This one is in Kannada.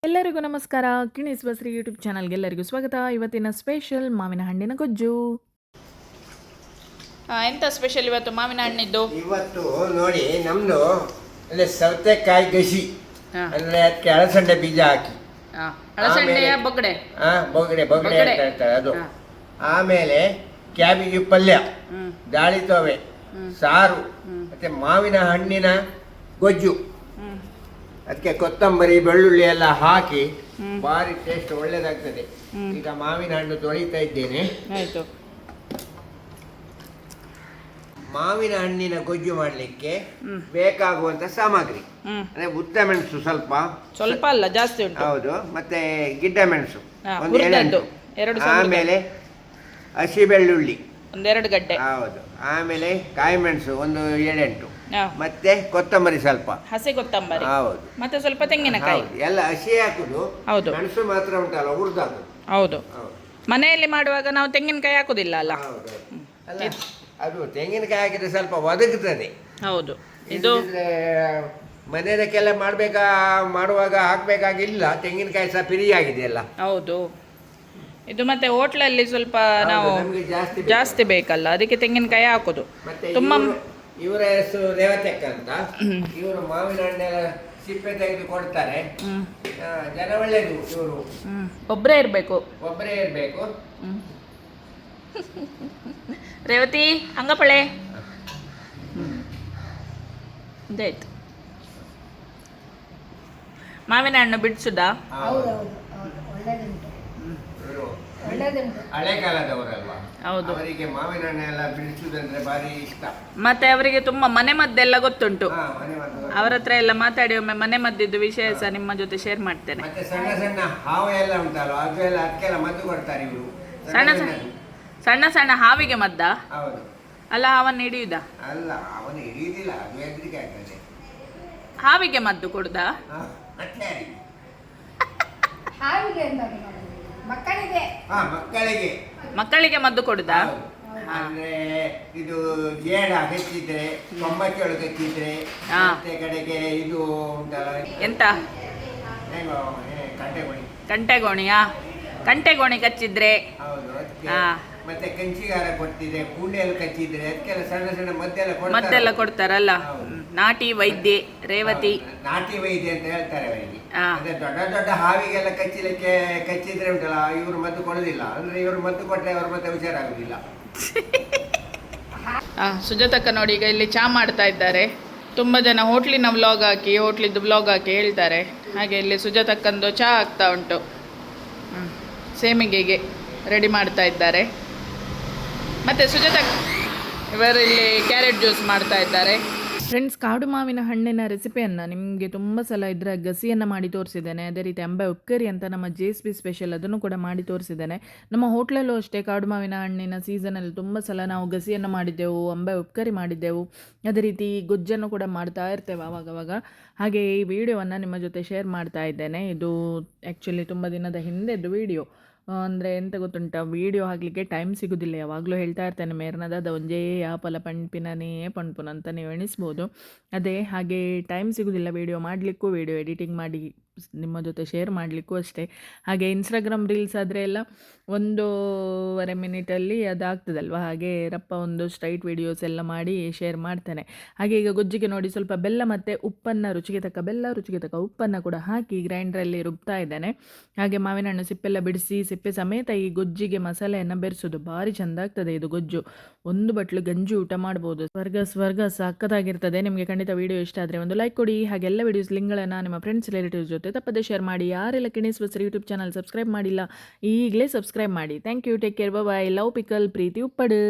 ಎಲ್ಲರಿಗೂ ನಮಸ್ಕಾರ. ಕಿಣಿಸ್ ಬಸ್ರಿ ಯೂಟ್ಯೂಬ್ ಚಾನಲ್ಗೆ ಎಲ್ಲರಿಗೂ ಸ್ವಾಗತ. ಇವತ್ತಿನ ಸ್ಪೆಷಲ್ ಮಾವಿನ ಹಣ್ಣಿನ ಗೊಜ್ಜು. ಎಂತ ಸ್ಪೆಷಲ್ ಇವತ್ತು ಮಾವಿನ ಹಣ್ಣಿದ್ದು? ಇವತ್ತು ನೋಡಿ ನಮ್ದು ಅಂದ್ರೆ ಸೌತೆಕಾಯಿ ಗಸಿ ಅಂದ್ರೆ ಅದಕ್ಕೆ ಅಳಸಂಡೆ ಬೀಜ ಹಾಕಿ ಅಳಸಂಡೆಯ ಬೊಗಡೆ ಬೊಗಡೆ ಬೊಗಡೆ ಅಂತ ಹೇಳ್ತಾರೆ ಅದು. ಆಮೇಲೆ ಕ್ಯಾಬೇಜು ಪಲ್ಯ, ದಾಳಿ ತೋವೆ, ಸಾರು, ಮತ್ತೆ ಮಾವಿನ ಹಣ್ಣಿನ ಗೊಜ್ಜು. ಅದಕ್ಕೆ ಕೊತ್ತಂಬರಿ ಬೆಳ್ಳುಳ್ಳಿ ಎಲ್ಲ ಹಾಕಿ ಭಾರಿ ಟೇಸ್ಟ್ ಒಳ್ಳೇದಾಗ್ತದೆ. ಈಗ ಮಾವಿನ ಹಣ್ಣು ತೊಳಿತಾ ಇದ್ದೇನೆ. ಆಯ್ತು. ಮಾವಿನ ಹಣ್ಣಿನ ಗೊಜ್ಜು ಮಾಡಲಿಕ್ಕೆ ಬೇಕಾಗುವಂತ ಸಾಮಗ್ರಿ ಅಂದ್ರೆ ಉದ್ದ ಮೆಣಸು ಸ್ವಲ್ಪ ಸ್ವಲ್ಪ ಅಲ್ಲ ಜಾಸ್ತಿ ಉಂಟು. ಹೌದು, ಮತ್ತೆ ಗಿಡ್ಡ ಮೆಣಸು ಒಂದು ಹುರಿದದ್ದು 2, ಆಮೇಲೆ ಹಸಿ ಬೆಳ್ಳುಳ್ಳಿ ಒಂದೆರಡು ಗಡ್ಡೆ, ಹೌದು, ಆಮೇಲೆ ಕಾಯಿ ಮೆಣಸು ಒಂದು 7-8, ಮತ್ತೆ ಕೊತ್ತಂಬರಿ ಸ್ವಲ್ಪ, ಹಸಿ ಕೊತ್ತಂಬರಿ, ಹೌದು, ಮತ್ತೆ ಸ್ವಲ್ಪ ತೆಂಗಿನಕಾಯಿ. ಎಲ್ಲ ಹಸಿ ಹಾಕುದು. ಹೌದು, ಮೆಣಸು ಮಾತ್ರ ಉಂಟಲ್ಲ ಹುರಿದಾಕುದು. ಹೌದು, ಮನೆಯಲ್ಲಿ ಮಾಡುವಾಗ ನಾವು ತೆಂಗಿನಕಾಯಿ ಹಾಕುದಿಲ್ಲ ಅಲ್ಲ. ಅಲ್ಲ, ಅದು ತೆಂಗಿನಕಾಯಿ ಹಾಕಿದ್ರೆ ಸ್ವಲ್ಪ ಒದಗುತ್ತದೆ. ಹೌದು, ಇದು ಮನೆಯದಕ್ಕೆಲ್ಲ ಮಾಡುವಾಗ ಹಾಕ್ಬೇಕಾಗಿಲ್ಲ. ತೆಂಗಿನಕಾಯಿ ಸಹ ಫ್ರೀ ಆಗಿದೆಯಲ್ಲ. ಹೌದು, ಇದು ಮತ್ತೆ ಹೋಟ್ಲಲ್ಲಿ ಸ್ವಲ್ಪ ನಾವು ಜಾಸ್ತಿ ಬೇಕಲ್ಲ, ಅದಕ್ಕೆ ತೆಂಗಿನಕಾಯಿ ಹಾಕೋದು. ತುಂಬ ಇವರ ಹೆಸರು ರೇವತೆಕ್ಕ ಅಂತ. ಇವರು ಮಾವಿನ ಹಣ್ಣೆಲ್ಲ ಸಿಪ್ಪೆ ತೆಗೆದು ಕೊಡ್ತಾರೆ. ಜನ ಒಳ್ಳೇದು. ಇವರು ಒಬ್ಬರೇ ಇರಬೇಕು. ರೇವತಿ ಹಂಗಪಳೆ ಇದಾಯ್ತು. ಮಾವಿನ ಹಣ್ಣು ಬಿಡಿಸುದಾ? ಹಳೆ ಕಾಲದವರಲ್ವಾ, ಹೌದು, ಅವರಿಗೆ ಮಾವಿನ ಹಣ್ಣೆಲ್ಲ ಬಿಡಿಸುದಂದ್ರೆ ಭಾರಿ ಇಷ್ಟ. ಮತ್ತೆ ಅವರಿಗೆ ತುಂಬಾ ಮನೆ ಮದ್ದೆಲ್ಲ ಗೊತ್ತುಂಟು. ಅವರ ಹತ್ರ ಎಲ್ಲ ಮಾತಾಡಿ ಒಮ್ಮೆ ಮನೆ ಮದ್ದಿದ್ದು ವಿಷಯ ಸಹ ನಿಮ್ಮ ಜೊತೆ ಶೇರ್ ಮಾಡ್ತೇನೆ. ಮತ್ತೆ ಸಣ್ಣ ಸಣ್ಣ ಹಾವು ಎಲ್ಲ ಉಂಟಲ್ಲ, ಅದು ಎಲ್ಲ ಅದಕ್ಕೆಲ್ಲ ಮದ್ದು ಕೊಡ್ತಾರೆ ಇವರು. ಸಣ್ಣ ಸಣ್ಣ ಹಾವಿಗೆ ಮದ್ದ? ಹೌದು. ಅಲ್ಲ, ಅವನ್ನ ಹಿಡಿಯುದ? ಅಲ್ಲ, ಅವನು ಹಿಡಿಯುದಿಲ್ಲ, ಅದು ಹೆದರಿಕೆ ಆಗ್ತದೆ. ಹಾವಿಗೆ ಮದ್ದು ಕೊಡುದಾ? ಮಕ್ಕಳಿಗೆ ಮದ್ದು ಕೊಡುದಾ? ಅಂದ್ರೆ ಇದು ಜೇಡ ಹೆಚ್ಚಿದ್ರೆ, ಕೊಂಬಕ್ಕೆ ಹೆಚ್ಚಿದ್ರೆ, ಮತ್ತೆ ಕಡೆಗೆ ಇದು ಉಂಟಲ್ಲ, ಎಂತ ಕಂಟೆಗೋಣಿ, ಕಂಟೆಗೋಣಿ ಕಚ್ಚಿದ್ರೆ. ಹೌದು, ಮತ್ತೆ ಕಂಚಿಗಾರ ಕೊಟ್ಟಿದ್ರೆ, ಕೂಂಡೆಯಲ್ಲಿ ಕಚ್ಚಿದ್ರೆ ಅದಕ್ಕೆಲ್ಲ ಸಣ್ಣ ಸಣ್ಣ ಮದ್ದೆಲ್ಲ ಕೊಡ್ತಾರಲ್ಲ. ನಾಟಿ ವೈದ್ಯೆ ರೇವತಿ. ನಾಟಿ ವೈದ್ಯ ಅಂತ ಹೇಳ್ತಾರೆ ಅವರಿಗೆ. ಅದೇ ದೊಡ್ಡ ದೊಡ್ಡ ಹಾವಿಗೆಲ್ಲ ಕಚ್ಚಿದ್ರೆ ಉಂಟಲ್ಲ, ಇವರು ಮದ್ದು ಕೊಡುದಿಲ್ಲ. ಅಂದ್ರೆ ಇವರು ಮದ್ದು ಕೊಟ್ಟರೆ ಅವ್ರ ಮತ್ತೆ ಹುಷಾರಾಗುದಿಲ್ಲ. ಸುಜಾತಕ್ಕ ನೋಡಿ, ಈಗ ಇಲ್ಲಿ ಚಾ ಮಾಡ್ತಾ ಇದ್ದಾರೆ. ತುಂಬ ಜನ ಹೋಟ್ಲಿನ ಹೋಟ್ಲಿದ್ದು ವ್ಲಾಗ್ ಹಾಕಿ ಹೇಳ್ತಾರೆ. ಹಾಗೆ ಇಲ್ಲಿ ಸುಜಾತಕ್ಕಂದು ಚಾ ಆಗ್ತಾ ಉಂಟು. ಸೇಮಿಗೆಗೆ ರೆಡಿ ಮಾಡ್ತಾ ಇದ್ದಾರೆ. ಮತ್ತು ಸುಜಾತಕ್ಕ ಇವರು ಇಲ್ಲಿ ಕ್ಯಾರೆಟ್ ಜ್ಯೂಸ್ ಮಾಡ್ತಾ ಇದ್ದಾರೆ. ಫ್ರೆಂಡ್ಸ್, ಕಾಡು ಮಾವಿನ ಹಣ್ಣಿನ ರೆಸಿಪಿಯನ್ನು ನಿಮಗೆ ತುಂಬ ಸಲ ಇದರ ಗಸಿಯನ್ನು ಮಾಡಿ ತೋರಿಸಿದ್ದೇನೆ. ಅದೇ ರೀತಿ ಅಂಬೆ ಉಕ್ಕರಿ ಅಂತ ನಮ್ಮ JSB ಸ್ಪೆಷಲ್, ಅದನ್ನು ಕೂಡ ಮಾಡಿ ತೋರಿಸಿದ್ದೇನೆ. ನಮ್ಮ ಹೋಟ್ಲಲ್ಲೂ ಅಷ್ಟೇ ಕಾಡು ಮಾವಿನ ಹಣ್ಣಿನ ಸೀಸನಲ್ಲಿ ತುಂಬ ಸಲ ನಾವು ಗಸಿಯನ್ನು ಮಾಡಿದ್ದೆವು, ಅಂಬೆ ಉಕ್ಕರಿ ಮಾಡಿದ್ದೆವು. ಅದೇ ರೀತಿ ಗೊಜ್ಜನ್ನು ಕೂಡ ಮಾಡ್ತಾ ಇರ್ತೇವೆ ಆವಾಗವಾಗ. ಹಾಗೆ ಈ ವಿಡಿಯೋವನ್ನು ನಿಮ್ಮ ಜೊತೆ ಶೇರ್ ಮಾಡ್ತಾ ಇದ್ದೇನೆ. ಇದು ಆ್ಯಕ್ಚುಲಿ ತುಂಬ ದಿನದ ಹಿಂದೆದ್ದು ವಿಡಿಯೋ. ಅಂದರೆ ಎಂತ ಗೊತ್ತುಂಟ, ವೀಡಿಯೋ ಹಾಕಲಿಕ್ಕೆ ಟೈಮ್ ಸಿಗೋದಿಲ್ಲ. ಯಾವಾಗಲೂ ಹೇಳ್ತಾ ಇರ್ತೇನೆ, ಮೇರ್ನದ ಒಂಜೇ ಯಾಪಲ ಪಂಪಿನೇ ಪಂಪುನ ಅಂತ ನೀವು ಎಣಿಸ್ಬೋದು. ಅದೇ ಹಾಗೆ ಟೈಮ್ ಸಿಗೋದಿಲ್ಲ ವೀಡಿಯೋ ಮಾಡಲಿಕ್ಕೂ, ವೀಡಿಯೋ ಎಡಿಟಿಂಗ್ ಮಾಡಿ ನಿಮ್ಮ ಜೊತೆ ಶೇರ್ ಮಾಡಲಿಕ್ಕೂ ಅಷ್ಟೇ. ಹಾಗೆ ಇನ್ಸ್ಟಾಗ್ರಾಮ್ ರೀಲ್ಸ್ ಆದರೆ ಎಲ್ಲ 1.5 ಮಿನಿಟಲ್ಲಿ ಅದಾಗ್ತದಲ್ವ. ಹಾಗೆ ರಪ್ಪ ಒಂದು ಸ್ಟ್ರೈಟ್ ವೀಡಿಯೋಸ್ ಎಲ್ಲ ಮಾಡಿ ಶೇರ್ ಮಾಡ್ತೇನೆ. ಹಾಗೆ ಈಗ ಗೊಜ್ಜಿಗೆ ನೋಡಿ ಸ್ವಲ್ಪ ಬೆಲ್ಲ ಮತ್ತು ಉಪ್ಪನ್ನು, ರುಚಿಗೆ ತಕ್ಕ ಬೆಲ್ಲ, ರುಚಿಗೆ ತಕ್ಕ ಉಪ್ಪನ್ನು ಕೂಡ ಹಾಕಿ ಗ್ರೈಂಡ್ರಲ್ಲಿ ರುಬ್ತಾ ಇದ್ದೇನೆ. ಹಾಗೆ ಮಾವಿನ ಹಣ್ಣು ಸಿಪ್ಪೆಲ್ಲ ಬಿಡಿಸಿ ಸಿಪ್ಪೆ ಸಮೇತ ಈ ಗೊಜ್ಜಿಗೆ ಮಸಾಲೆಯನ್ನು ಬೆರೆಸೋದು. ಭಾರಿ ಚೆಂದ ಆಗ್ತದೆ ಇದು ಗೊಜ್ಜು. ಒಂದು ಬಟ್ಲು ಗಂಜಿ ಊಟ ಮಾಡ್ಬೋದು. ಸ್ವರ್ಗ ಸಕ್ಕತ್ತಾಗಿರ್ತದೆ. ನಿಮಗೆ ಖಂಡಿತ ವಿಡಿಯೋ ಇಷ್ಟ ಆದರೆ ಒಂದು ಲೈಕ್ ಕೊಡಿ. ಹಾಗೆಲ್ಲ ವಿಡಿಯೋಸ್ ಲಿಂಕ್ಗಳನ್ನು ನಿಮ್ಮ ಫ್ರೆಂಡ್ಸ್ ರಿಲೇಟಿವ್ಸ್ ಜೊತೆ ತಪ್ಪದೆ ಶೇರ್ ಮಾಡಿ. ಯಾರೆಲ್ಲ ಕಿಣಿಸ್ ಬಸ್ರಿ ಯೂಟ್ಯೂಬ್ ಚಾನಲ್ ಸಬ್ಸ್ಕ್ರೈಬ್ ಮಾಡಿಲ್ಲ, ಈಗಲೇ ಸಬ್ಸ್ಕ್ರೈಬ್ ಮಾಡಿ. Thank you, take care, bye. Love pickle, ಪ್ರೀತಿ ಉಪ್ಪಡು.